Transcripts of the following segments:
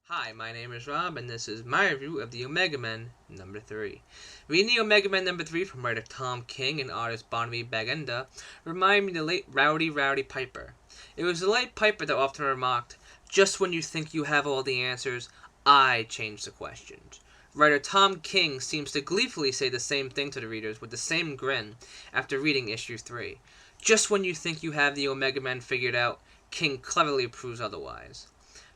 Hi, my name is Rob, and this is my review of the Omega Men number 3. Reading the Omega Men number 3 from writer Tom King and artist Barnaby Bagenda reminded me of the late Rowdy Piper. It was the late Piper that often remarked, "Just when you think you have all the answers, I change the questions." Writer Tom King seems to gleefully say the same thing to the readers with the same grin after reading issue 3. Just when you think you have the Omega Men figured out, King cleverly proves otherwise.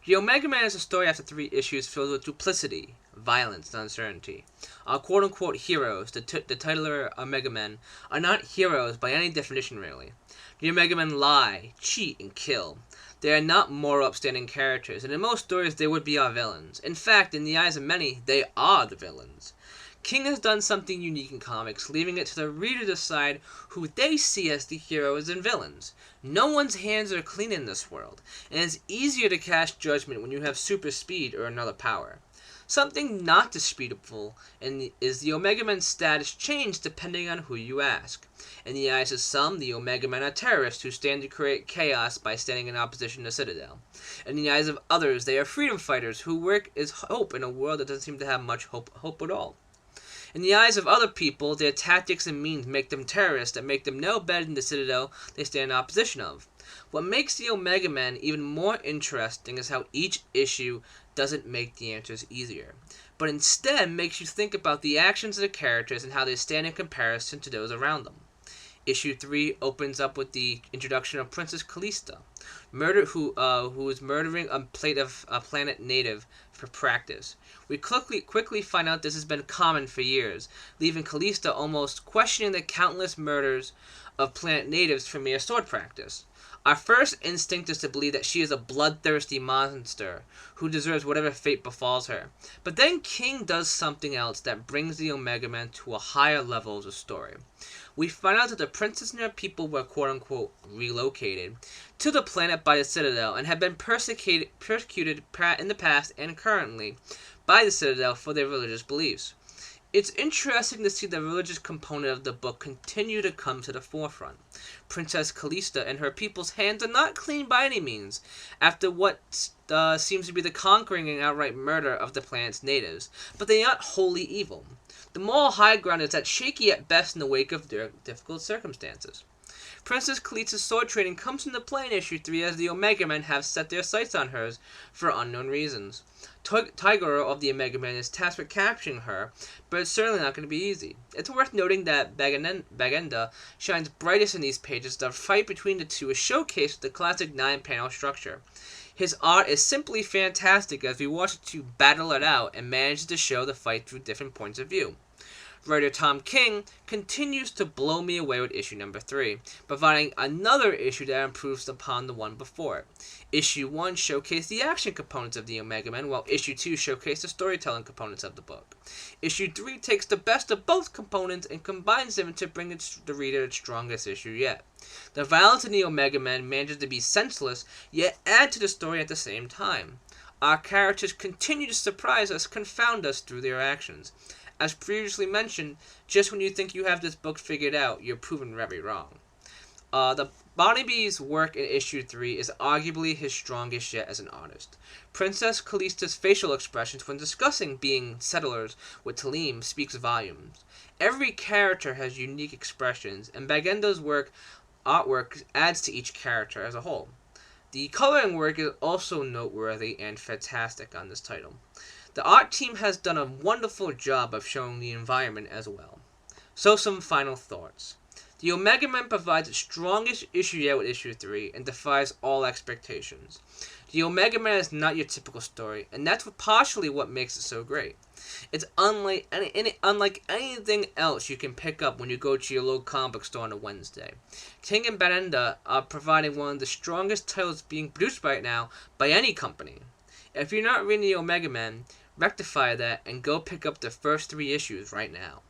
The Omega Man is a story after 3 issues filled with duplicity, violence, and uncertainty. Our quote-unquote heroes, the titular Omega Men, are not heroes by any definition, really. The Omega Men lie, cheat, and kill. They are not moral upstanding characters, and in most stories they would be our villains. In fact, in the eyes of many, they are the villains. King has done something unique in comics, leaving it to the reader to decide who they see as the heroes and villains. No one's hands are clean in this world, and it's easier to cast judgment when you have super speed or another power. Something not disputable is the Omega Men's status changed depending on who you ask. In the eyes of some, the Omega Men are terrorists who stand to create chaos by standing in opposition to Citadel. In the eyes of others, they are freedom fighters who work as hope in a world that doesn't seem to have much hope at all. In the eyes of other people, their tactics and means make them terrorists that make them no better than the Citadel they stand in opposition of. What makes the Omega Men even more interesting is how each issue doesn't make the answers easier, but instead makes you think about the actions of the characters and how they stand in comparison to those around them. Issue 3 opens up with the introduction of Princess Callisto, who is murdering a planet native for practice. We quickly find out this has been common for years, leaving Callisto almost questioning the countless murders of planet natives for mere sword practice. Our first instinct is to believe that she is a bloodthirsty monster who deserves whatever fate befalls her. But then King does something else that brings the Omega Men to a higher level of the story. We find out that the princess and her people were quote-unquote relocated to the planet by the Citadel and have been persecuted in the past and currently by the Citadel for their religious beliefs. It's interesting to see the religious component of the book continue to come to the forefront. Princess Callisto and her people's hands are not clean by any means, after what seems to be the conquering and outright murder of the planet's natives, but they aren't wholly evil. The moral high ground is at shaky at best in the wake of their difficult circumstances. Princess Callisto's sword training comes into play in issue 3 as the Omega Men have set their sights on hers for unknown reasons. Tiger of the Omega Men is tasked with capturing her, but it's certainly not going to be easy. It's worth noting that Bagenda shines brightest in these pages. The fight between the two is showcased with the classic 9-panel structure. His art is simply fantastic as we watch the two battle it out and manage to show the fight through different points of view. Writer Tom King continues to blow me away with issue number 3, providing another issue that improves upon the one before it. Issue 1 showcased the action components of the Omega Men, while issue 2 showcased the storytelling components of the book. Issue 3 takes the best of both components and combines them to bring the reader its strongest issue yet. The violence in the Omega Men manages to be senseless, yet add to the story at the same time. Our characters continue to surprise us, confound us through their actions. As previously mentioned, just when you think you have this book figured out, you're proven very wrong. The Barnaby's work in issue 3 is arguably his strongest yet as an artist. Princess Callisto's facial expressions when discussing being settlers with Talim speaks volumes. Every character has unique expressions, and Bagenda's artwork adds to each character as a whole. The coloring work is also noteworthy and fantastic on this title. The art team has done a wonderful job of showing the environment as well. So some final thoughts. The Omega Men provides its strongest issue yet with issue 3 and defies all expectations. The Omega Men is not your typical story, and that's partially what makes it so great. It's unlike anything else you can pick up when you go to your local comic book store on a Wednesday. King and Bagenda are providing one of the strongest titles being produced right now by any company. If you're not reading the Omega Men, rectify that and go pick up the first 3 issues right now.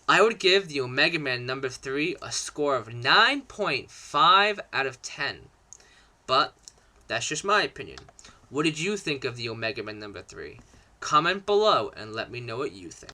I would give the Omega Men number 3 a score of 9.5 out of 10. But that's just my opinion. What did you think of the Omega Men number 3? Comment below and let me know what you think.